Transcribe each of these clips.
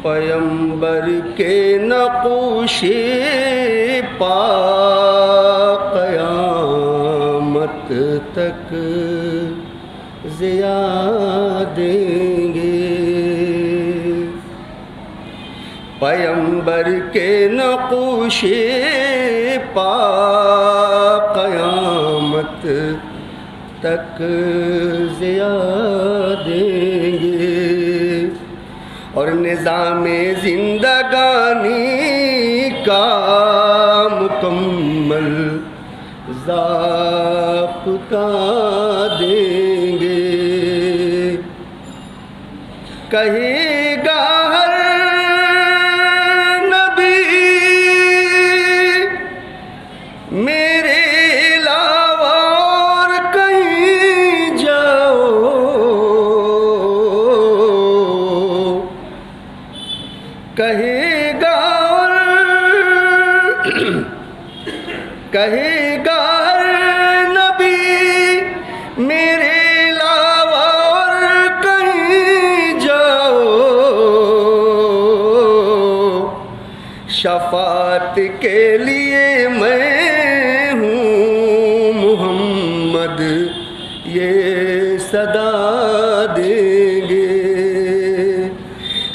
پیمبر کے نقوش پا قیامت تک ضیا دیں گے، پیمبر کے نقوش پا قیامت تک ضیا دیں گے، اور نظام زندگانی کا مکمل ضابطہ دیں گے۔ کہے گا ہر نبی میرے علاوہ اور کہیں جاؤ، کہے گا ہر نبی میرے علاوہ اور کہیں جاؤ، شفاعت کے لیے میں ہوں محمد یہ صدا دیں گے،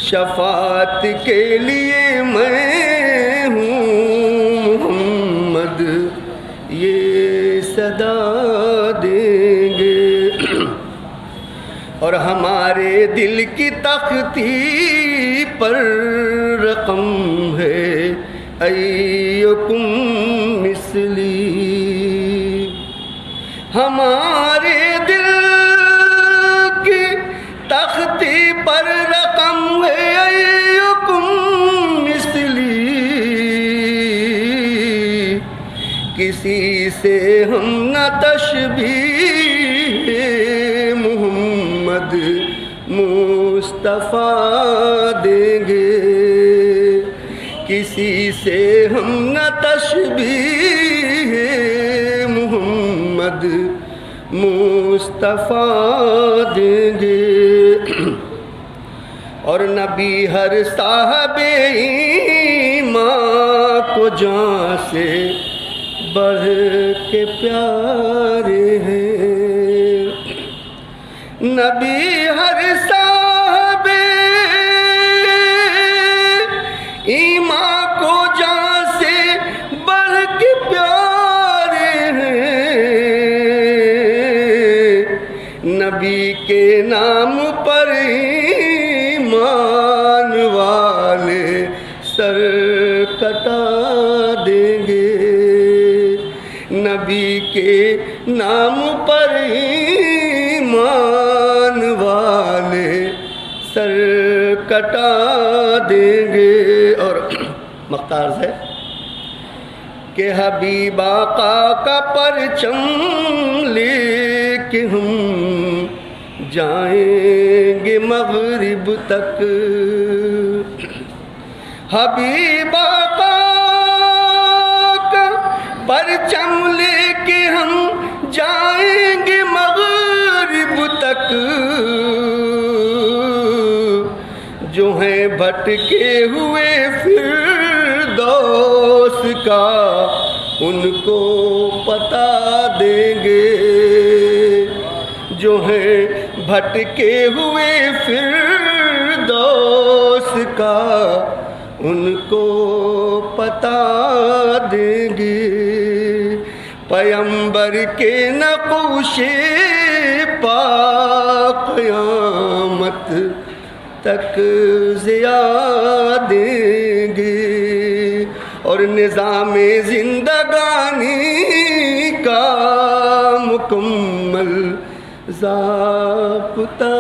شفاعت کے لیے میں ہوں محمد یہ صدا دیں گے، اور ہمارے دل کی تختی پر رقم ہے ایکم مثلی، ہمارے دل کی تختی پر رقم ہے ایکم مثلی، کسی سے ہم نہ تشبیہ محمد مصطفیٰ دیں گے، کسی سے ہم نہ تشبیہ محمد مصطفیٰ دیں گے، اور نبی ہر صاحب ایمان کو جان سے بڑھ کے پیارے ہیں، نبی ہر صاحب ایمان کو جان سے بڑھ کے پیارے ہیں، نبی کے نام پر ایمان والے سر کٹا دیں گے، نبی کے نام پر ایمان والے سر کٹا دیں گے، اور مختار ہے کہ حبیب آقا کا پرچم لے کے ہم جائیں گے مغرب تک، حبیب آقا کا پرچم لے کے ہم جائیں گے مغرب تک، جو ہیں بھٹکے ہوئے فردوس کا ان کو پتہ دیں گے، جو ہیں بھٹکے ہوئے فردوس کا ان کو پتہ دیں گے، پیمبر کے نقوش پا قیامت تک ضیا دیں گے، اور نظام زندگانی کا مکمل ضابطہ